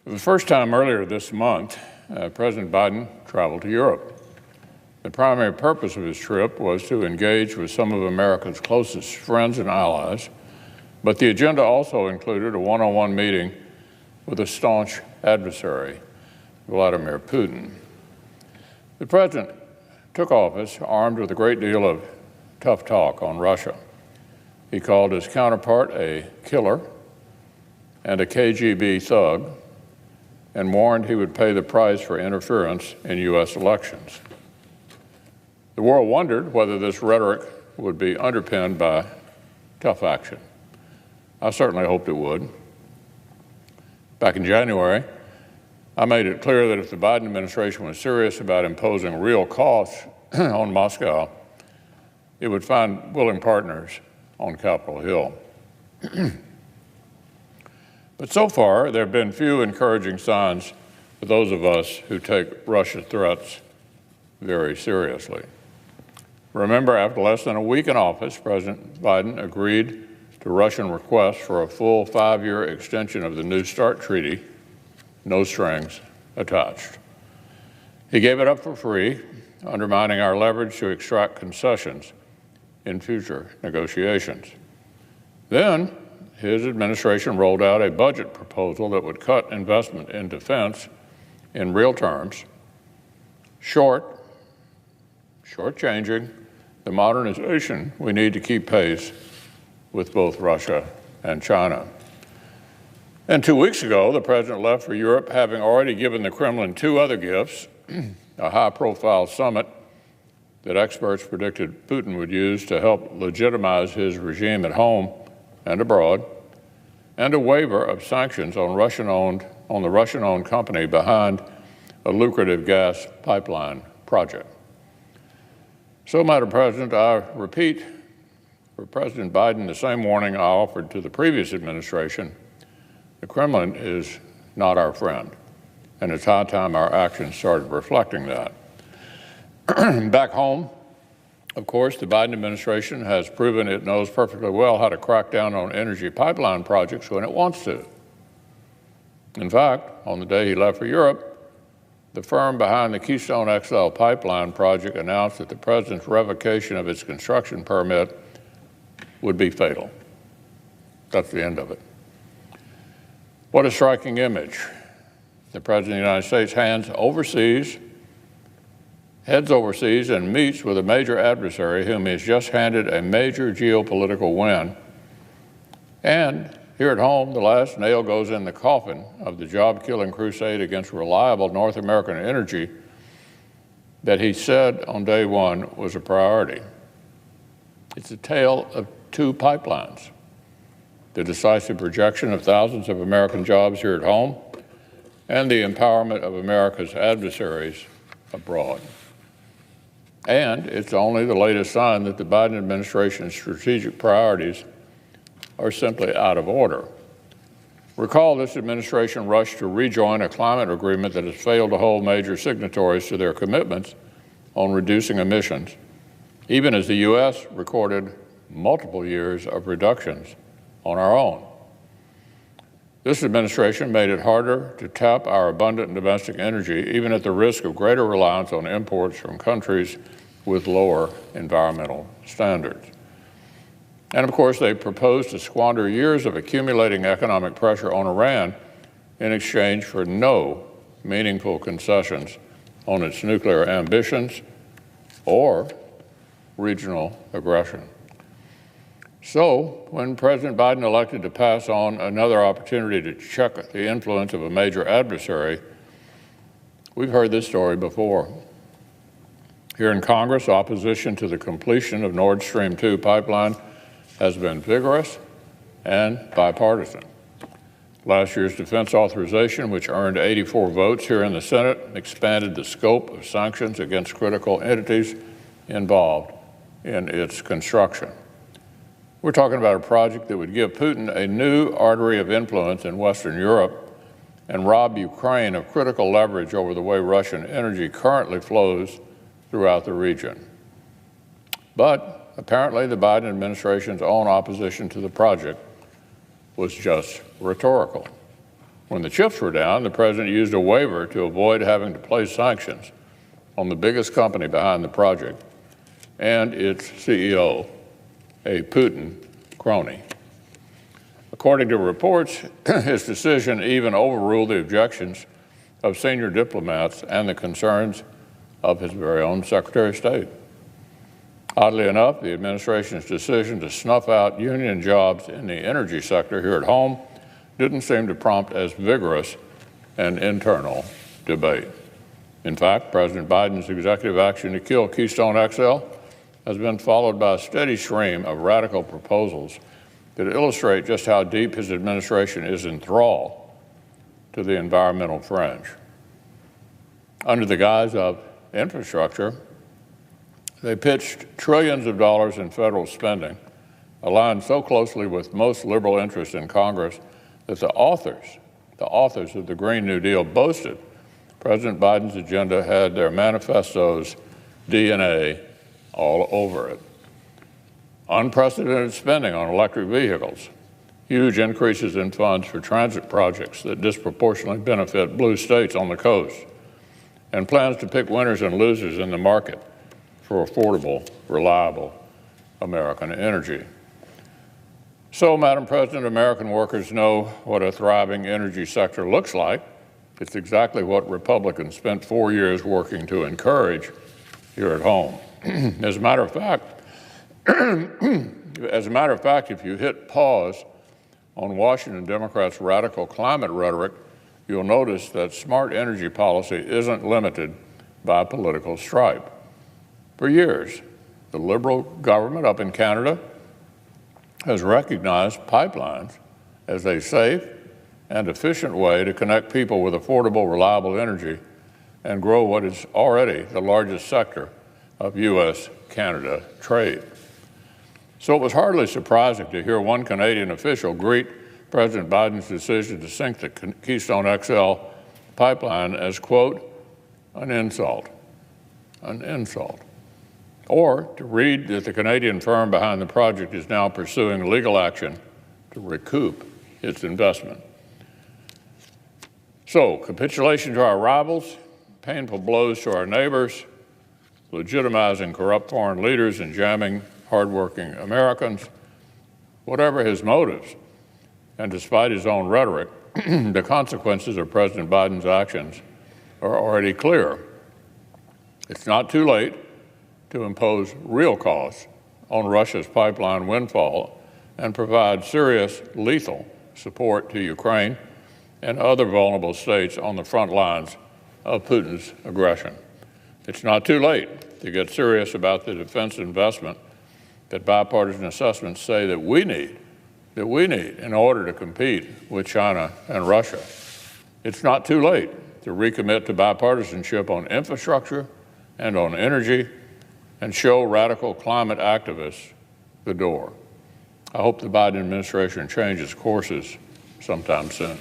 For the first time earlier this month, President Biden traveled to Europe. The primary purpose of his trip was to engage with some of America's closest friends and allies, but the agenda also included a one-on-one meeting with a staunch adversary, Vladimir Putin. The president took office armed with a great deal of tough talk on Russia. He called his counterpart a killer and a KGB thug, and warned he would pay the price for interference in U.S. elections. The world wondered whether this rhetoric would be underpinned by tough action. I certainly hoped it would. Back in January, I made it clear that if the Biden administration was serious about imposing real costs on Moscow, it would find willing partners on Capitol Hill. But so far, there have been few encouraging signs for those of us who take Russia's threats very seriously. Remember, after less than a week in office, President Biden agreed to Russian requests for a full 5-year extension of the New START treaty, no strings attached. He gave it up for free, undermining our leverage to extract concessions in future negotiations. Then, his administration rolled out a budget proposal that would cut investment in defense in real terms, shortchanging the modernization we need to keep pace with both Russia and China. And 2 weeks ago, the president left for Europe, having already given the Kremlin 2 other gifts, a high-profile summit that experts predicted Putin would use to help legitimize his regime at home and abroad, and a waiver of sanctions on the Russian-owned company behind a lucrative gas pipeline project. So, Madam President, I repeat for President Biden the same warning I offered to the previous administration: the Kremlin is not our friend, and it's high time our actions started reflecting that. Back home, of course, the Biden administration has proven it knows perfectly well how to crack down on energy pipeline projects when it wants to. In fact, on the day he left for Europe, the firm behind the Keystone XL pipeline project announced that the president's revocation of its construction permit would be fatal. That's the end of it. What a striking image. The President of the United States heads overseas and meets with a major adversary whom he has just handed a major geopolitical win. And here at home, the last nail goes in the coffin of the job-killing crusade against reliable North American energy that he said on day one was a priority. It's a tale of 2 pipelines: the decisive projection of thousands of American jobs here at home, and the empowerment of America's adversaries abroad. And it's only the latest sign that the Biden administration's strategic priorities are simply out of order. Recall, this administration rushed to rejoin a climate agreement that has failed to hold major signatories to their commitments on reducing emissions, even as the U.S. recorded multiple years of reductions on our own. This administration made it harder to tap our abundant domestic energy, even at the risk of greater reliance on imports from countries with lower environmental standards. And of course, they proposed to squander years of accumulating economic pressure on Iran in exchange for no meaningful concessions on its nuclear ambitions or regional aggression. So, when President Biden elected to pass on another opportunity to check the influence of a major adversary, we've heard this story before. Here in Congress, opposition to the completion of Nord Stream 2 pipeline has been vigorous and bipartisan. Last year's defense authorization, which earned 84 votes here in the Senate, expanded the scope of sanctions against critical entities involved in its construction. We're talking about a project that would give Putin a new artery of influence in Western Europe and rob Ukraine of critical leverage over the way Russian energy currently flows throughout the region. But apparently the Biden administration's own opposition to the project was just rhetorical. When the chips were down, the president used a waiver to avoid having to place sanctions on the biggest company behind the project and its CEO, a Putin crony. According to reports, his decision even overruled the objections of senior diplomats and the concerns of his very own Secretary of State. Oddly enough, the administration's decision to snuff out union jobs in the energy sector here at home didn't seem to prompt as vigorous an internal debate. In fact, President Biden's executive action to kill Keystone XL has been followed by a steady stream of radical proposals that illustrate just how deep his administration is in thrall to the environmental fringe. Under the guise of infrastructure, they pitched trillions of dollars in federal spending, aligned so closely with most liberal interests in Congress that the authors of the Green New Deal boasted President Biden's agenda had their manifesto's DNA all over it. Unprecedented spending on electric vehicles, huge increases in funds for transit projects that disproportionately benefit blue states on the coast, and plans to pick winners and losers in the market for affordable, reliable American energy. So, Madam President, American workers know what a thriving energy sector looks like. It's exactly what Republicans spent 4 years working to encourage here at home. As a matter of fact, if you hit pause on Washington Democrats' radical climate rhetoric, you'll notice that smart energy policy isn't limited by political stripe. For years, the Liberal government up in Canada has recognized pipelines as a safe and efficient way to connect people with affordable, reliable energy and grow what is already the largest sector of U.S.-Canada trade. So it was hardly surprising to hear one Canadian official greet President Biden's decision to sink the Keystone XL pipeline as, quote, an insult. Or to read that the Canadian firm behind the project is now pursuing legal action to recoup its investment. So, capitulation to our rivals, painful blows to our neighbors, legitimizing corrupt foreign leaders and jamming hardworking Americans. Whatever his motives, and despite his own rhetoric, the consequences of President Biden's actions are already clear. It's not too late to impose real costs on Russia's pipeline windfall and provide serious, lethal support to Ukraine and other vulnerable states on the front lines of Putin's aggression. It's not too late to get serious about the defense investment that bipartisan assessments say that we need in order to compete with China and Russia. It's not too late to recommit to bipartisanship on infrastructure and on energy and show radical climate activists the door. I hope the Biden administration changes courses sometime soon.